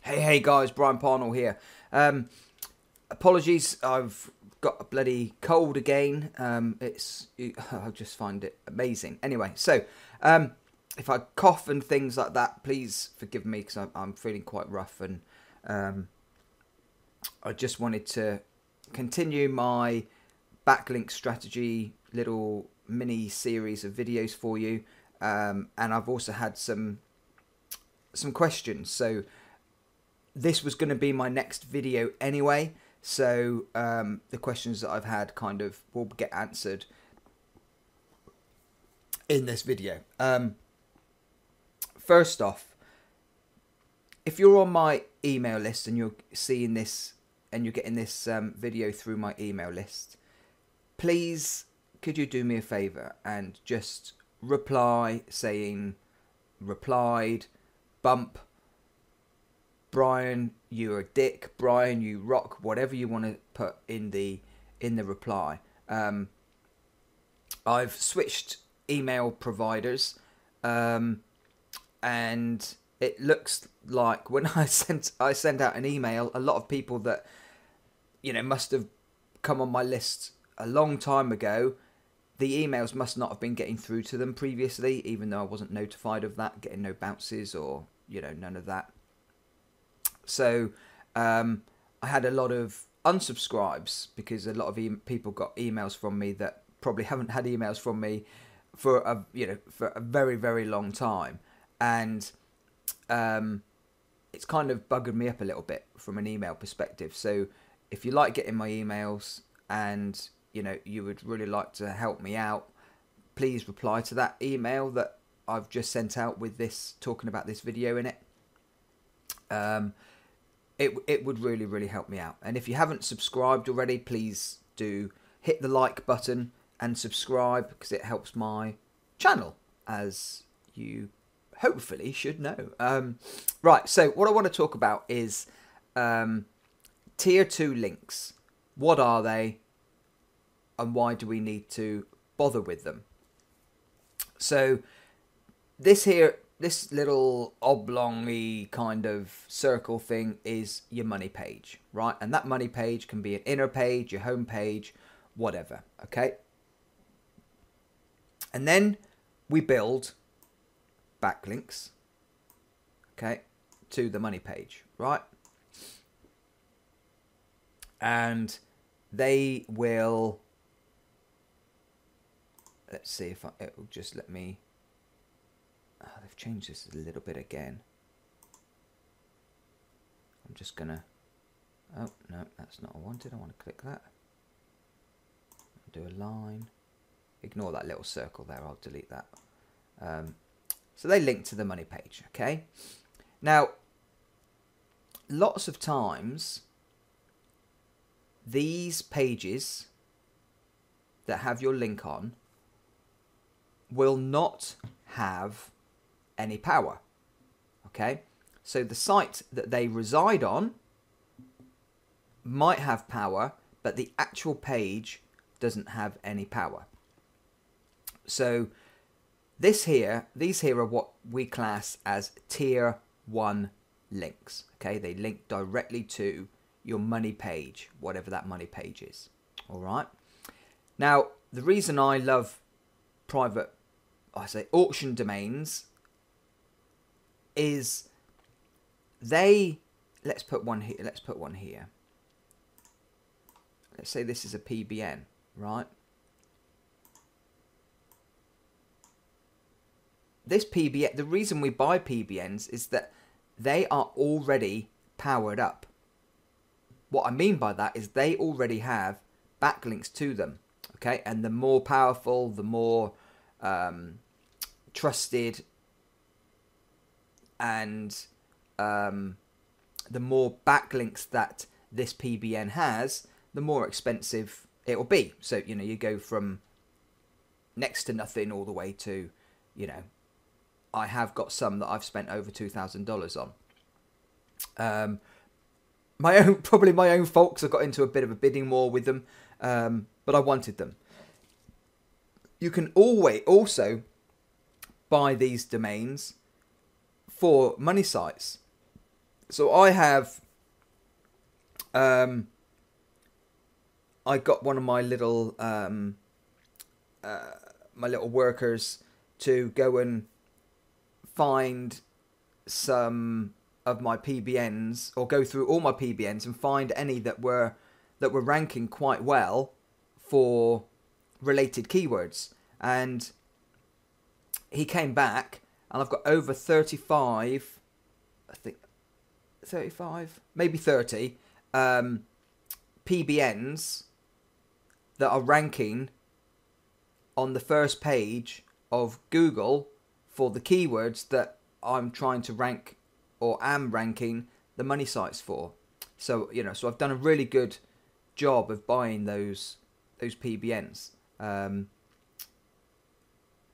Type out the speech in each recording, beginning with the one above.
Hey guys, Brian Parnell here. Apologies, I've got a bloody cold again. I just find it amazing. Anyway, so if I cough and things like that, please forgive me because I'm feeling quite rough, and I just wanted to continue my backlink strategy little mini series of videos for you, and I've also had some questions. So this was going to be my next video anyway, so the questions that I've had kind of will get answered in this video. First off, if you're on my email list and you're seeing this and you're getting this video through my email list, please could you do me a favor and just reply saying replied, bump, Brian, you're a dick. Brian, you rock. Whatever you want to put in the reply. I've switched email providers, and it looks like when I sent out an email, a lot of people that must have come on my list a long time ago. The emails must not have been getting through to them previously, even though I wasn't notified of that, getting no bounces or none of that. So I had a lot of unsubscribes because a lot of people got emails from me that probably haven't had emails from me for a very, very long time, and it's kind of buggered me up a little bit from an email perspective. So if you like getting my emails and you would really like to help me out, please reply to that email that I've just sent out with this talking about this video in it. It would really, really help me out. And if you haven't subscribed already, please do hit the like button and subscribe because it helps my channel, as you hopefully should know. Right, so what I want to talk about is tier 2 links. What are they and why do we need to bother with them? So this little oblong-y kind of circle thing is your money page, right? And that money page can be an inner page, your home page, whatever, okay? And then we build backlinks, okay, to the money page, right? And they will, let's see if it will just let me. Oh, they've changed this a little bit again. I'm just gonna. Oh no, that's not what I wanted. I want to click that. Do a line. Ignore that little circle there. I'll delete that. So they link to the money page. Okay. Now, lots of times, these pages that have your link on will not have any power. Okay, so the site that they reside on might have power, but the actual page doesn't have any power. So these here are what we class as tier 1 links. Okay, they link directly to your money page, whatever that money page is. All right. Now, the reason I love private, auction domains is let's put one here. Let's say this is a PBN, right? This PBN, the reason we buy PBNs is that they are already powered up. What I mean by that is they already have backlinks to them, okay? And the more powerful, the more trusted, and the more backlinks that this PBN has, the more expensive it will be. So, you go from next to nothing all the way to, I have got some that I've spent over $2,000 on. Probably my own fault because I got into a bit of a bidding war with them, but I wanted them. You can also buy these domains for money sites. So I have, I got one of my little workers to go and find some of my PBNs, or go through all my PBNs and find any that were ranking quite well for related keywords. And he came back, and I've got over 35, I think 35, maybe 30 PBNs that are ranking on the first page of Google for the keywords that I'm trying to rank, or am ranking, the money sites for. So, you know, so I've done a really good job of buying those PBNs.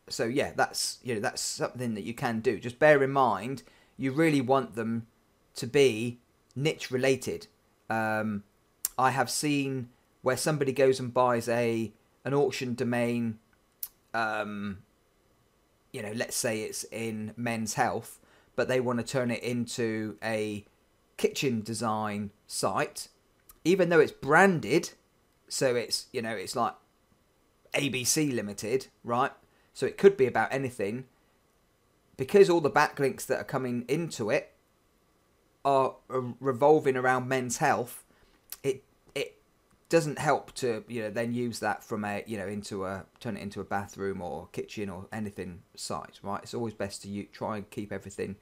So yeah, that's, you know, that's something that you can do. Just bear in mind, you really want them to be niche related. I have seen where somebody goes and buys an auction domain. You know, let's say it's in men's health, but they want to turn it into a kitchen design site, even though it's branded. So it's, you know, it's like ABC Limited, right? So it could be about anything, because all the backlinks that are coming into it are revolving around men's health. It doesn't help to, you know, then use that from a, you know, turn it into a bathroom or kitchen or anything site, right? It's always best to try and keep everything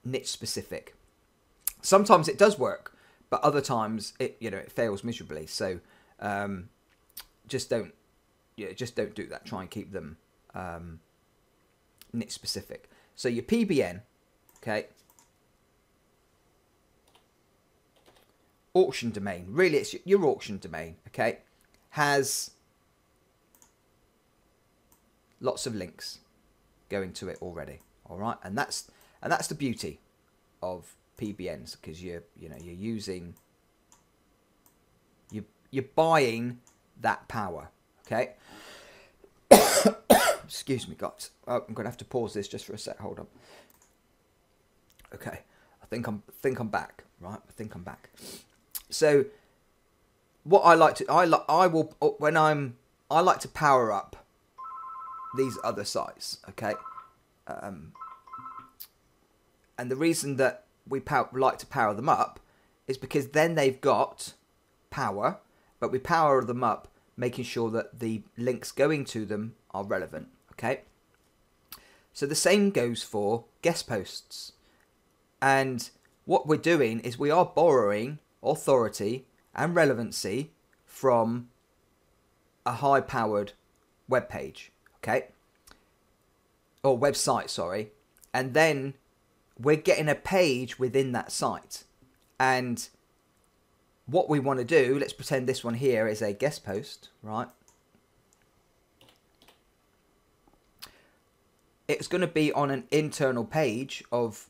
niche specific. Sometimes it does work, but other times it, you know, it fails miserably. So just don't do that. Try and keep them niche specific. So your PBN, okay, auction domain, really it's your auction domain, okay, has lots of links going to it already, all right? And that's the beauty of PBNs, because you're buying that power, okay? Excuse me, guys. Oh, I'm gonna have to pause this just for a sec. Hold on. Okay, I think I'm back. Right, I think I'm back. So, what I like to power up these other sites. Okay, and the reason that we like to power them up is because then they've got power, but we power them up making sure that the links going to them are relevant. Okay, so the same goes for guest posts, and what we're doing is we are borrowing authority and relevancy from a high-powered web page, okay, or website, sorry, and then we're getting a page within that site. And what we want to do, let's pretend this one here is a guest post, right? It's going to be on an internal page of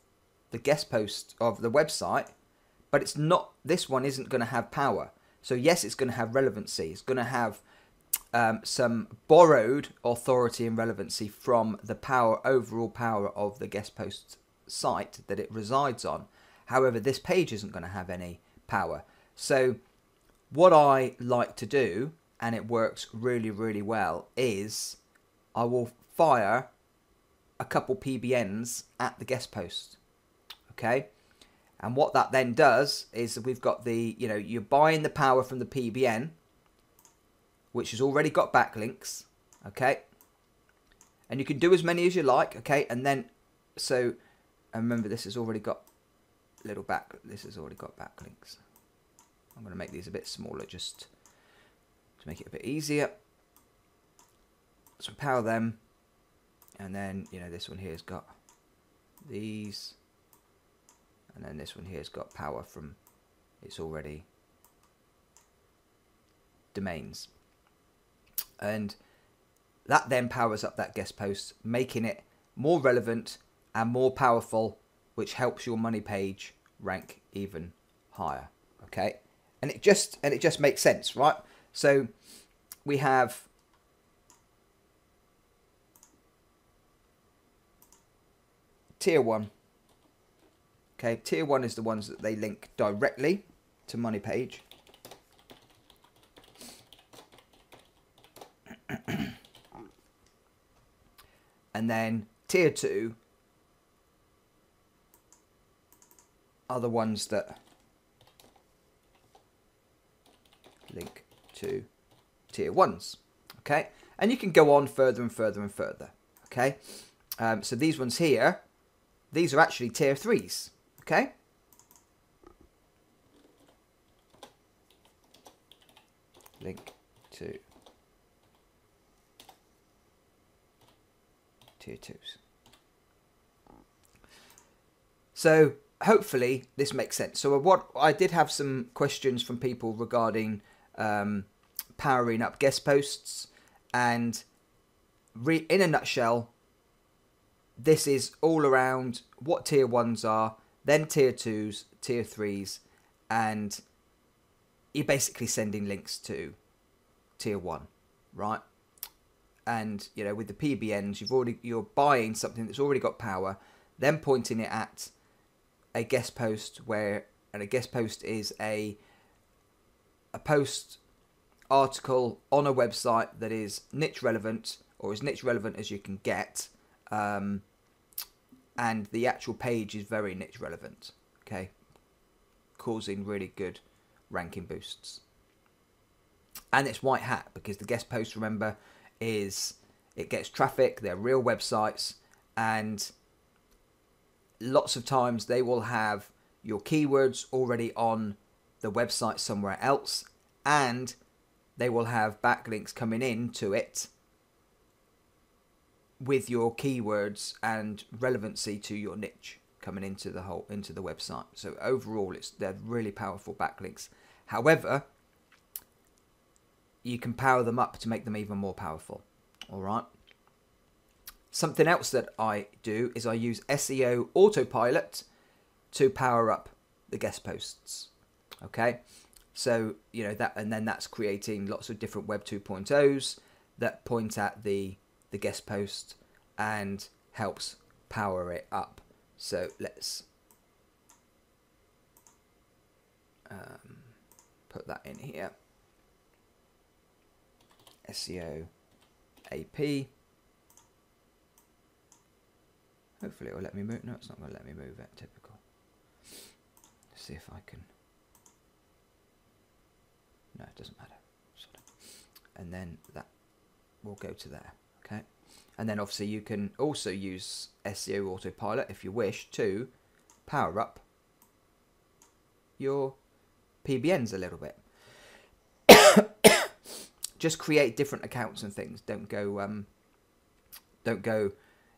the guest post of the website, but it's not, this one isn't going to have power. So yes, it's going to have relevancy. It's going to have some borrowed authority and relevancy from the overall power of the guest post site that it resides on. However, this page isn't going to have any power. So what I like to do, and it works really, really well, is I will fire a couple PBNs at the guest post, okay? And what that then does is we've got the, you know, you're buying the power from the PBN, which has already got backlinks, okay? And you can do as many as you like, okay? And then, so, and remember this has already got this has already got backlinks. I'm going to make these a bit smaller just to make it a bit easier. So power them. And then, you know, this one here has got these. And then this one here has got power from its already domains. And that then powers up that guest post, making it more relevant and more powerful, which helps your money page rank even higher. Okay? And it just makes sense, right? So we have tier 1. Okay, tier 1 is the ones that they link directly to MoneyPage. And then tier 2 are the ones that link to tier 1s. Okay, and you can go on further and further and further. Okay, so these ones here, these are actually tier 3s. Okay, link to tier 2s. So hopefully this makes sense. So what I did have some questions from people regarding powering up guest posts, and in a nutshell, this is all around what tier 1s are, then tier 2s, tier 3s, and you're basically sending links to tier 1, right? And you know, with the PBNs, you're buying something that's already got power, then pointing it at a guest post, and a guest post is a post article on a website that is niche relevant, or as niche relevant as you can get, and the actual page is very niche relevant, okay, causing really good ranking boosts. And it's white hat, because the guest post, remember, it gets traffic, they're real websites, and lots of times they will have your keywords already on the website somewhere else, and they will have backlinks coming into it with your keywords and relevancy to your niche coming into the website. So overall, they're really powerful backlinks. However, you can power them up to make them even more powerful. All right. Something else that I do is I use SEO Autopilot to power up the guest posts. Okay, so you know that, and then that's creating lots of different Web 2.0s that point at the guest post and helps power it up. So let's put that in here. SEO AP. Hopefully it will let me move. No, it's not going to let me move it. Typical. Let's see if I can. No, it doesn't matter. And then that will go to there. Okay. And then obviously you can also use SEO Autopilot if you wish to power up your PBNs a little bit. Just create different accounts and things. Don't go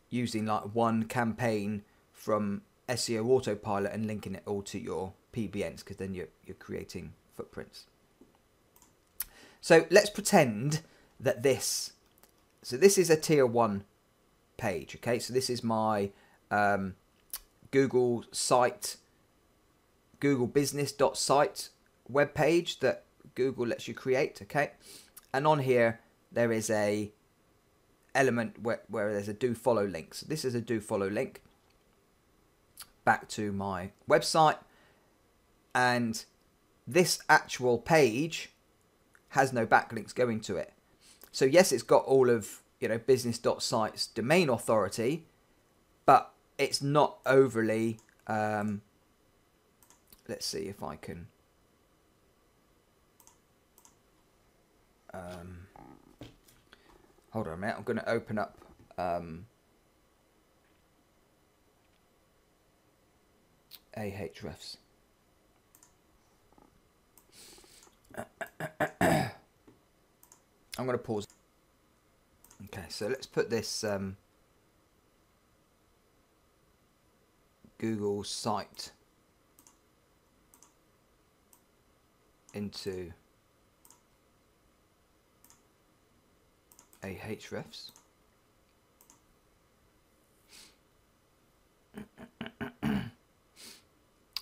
using like one campaign from SEO Autopilot and linking it all to your PBNs, because then you're creating footprints. So let's pretend that this is a tier 1 page. Okay, so this is my Google site, Google business.site web page that Google lets you create. Okay, and on here there is a element where there's a do follow link. So this is a do follow link back to my website, and this actual page has no backlinks going to it. So yes, it's got all of, you know, business.site's domain authority, but it's not overly let's see if I can hold on a minute. I'm going to open up Ahrefs. I'm going to pause. Okay, so let's put this Google site into Ahrefs.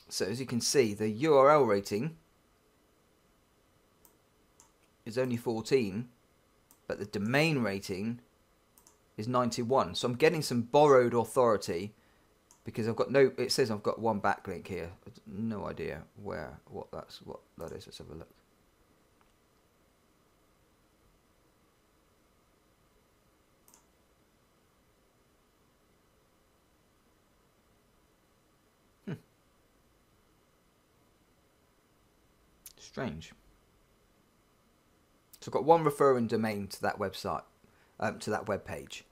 So as you can see, the URL rating is only 14, but the domain rating is 91. So I'm getting some borrowed authority because I've got no. It says I've got one backlink here. No idea what that is. Let's have a look. Strange. So I've got one referring domain to that website, to that web page.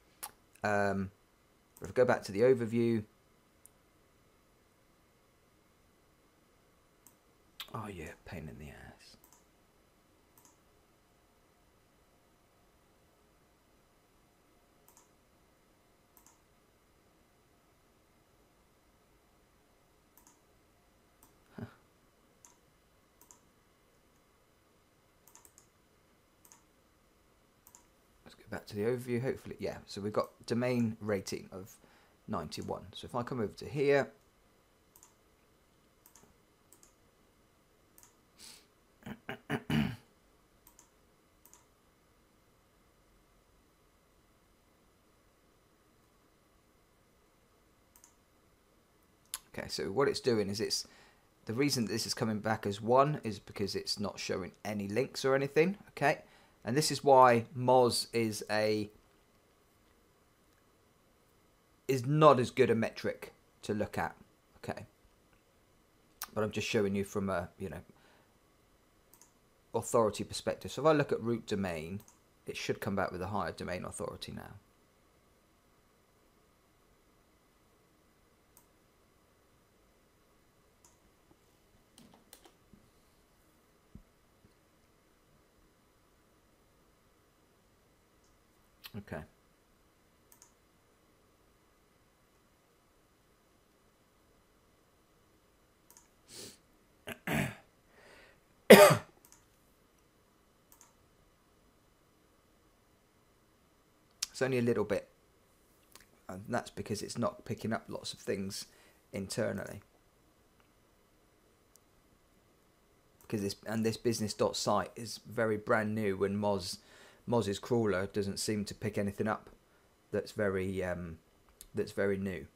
If I go back to the overview. Oh yeah, pain in the ass. Let's go back to the overview, hopefully. Yeah, so we've got domain rating of 91. So if I come over to here, okay, so what it's doing is the reason this is coming back as 1 is because it's not showing any links or anything, okay? And this is why Moz is not as good a metric to look at, okay? But I'm just showing you from a, authority perspective. So if I look at root domain, it should come back with a higher domain authority now. Okay. It's only a little bit, and that's because it's not picking up lots of things internally. Because this business.site is very brand new, and Moz's crawler doesn't seem to pick anything up that's very new.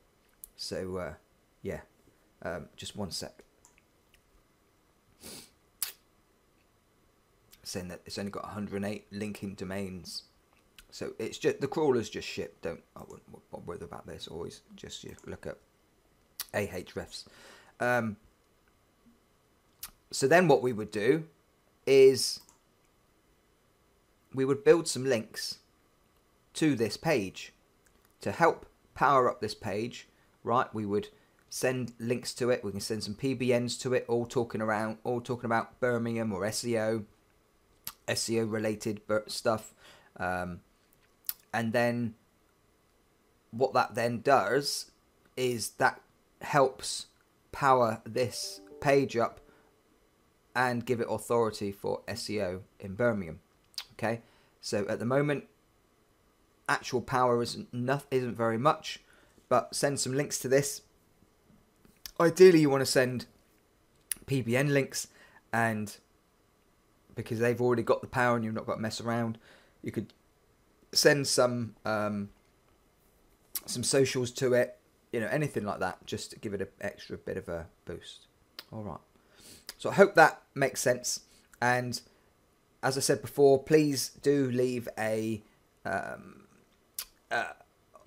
So yeah, just one sec. Saying that it's only got 108 linking domains, so it's just the crawler's just shit. I wouldn't bother about this. Always just look at Ahrefs. So then what we would do is we would build some links to this page to help power up this page, right? We would send links to it. We can send some PBNs to it, all talking about Birmingham or SEO related stuff. And then what that then does is that helps power this page up and give it authority for SEO in Birmingham. Okay, so at the moment, actual power isn't very much, but send some links to this. Ideally, you want to send PBN links, and because they've already got the power and you've not got to mess around, you could send some socials to it, anything like that, just to give it an extra bit of a boost. All right. So I hope that makes sense. And as I said before, please do leave a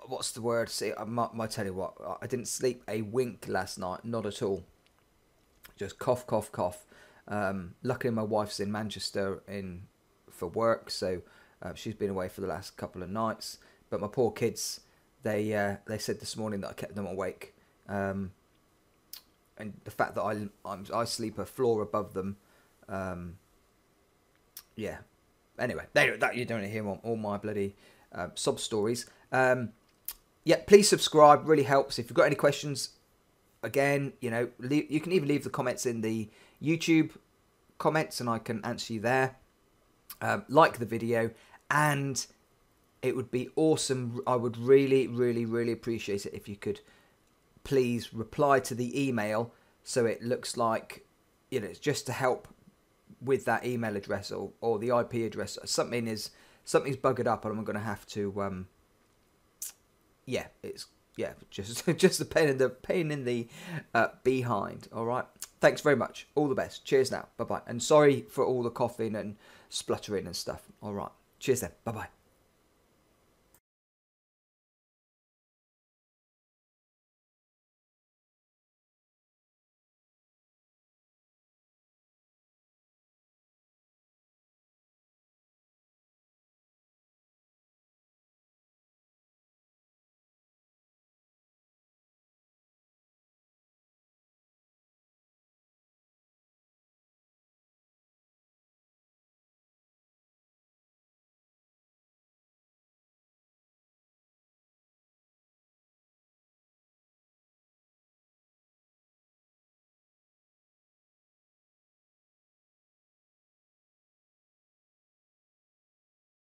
what's the word? See, I might tell you what, I didn't sleep a wink last night, not at all. Just cough, cough, cough. Luckily, my wife's in Manchester for work, so she's been away for the last couple of nights. But my poor kids, they said this morning that I kept them awake. And the fact that I sleep a floor above them, yeah. Anyway, you don't hear all my bloody sob stories. Yeah, please subscribe. Really helps. If you've got any questions, again, you can even leave the comments in the YouTube comments, and I can answer you there. Like the video, and it would be awesome. I would really, really, really appreciate it if you could please reply to the email so it looks like it's just to help with that email address or the IP address. Something's buggered up, and I'm going to have to yeah, yeah, just just the pain in the behind. All right. Thanks very much. All the best. Cheers now. Bye bye. And sorry for all the coughing and spluttering and stuff. All right. Cheers then. Bye bye.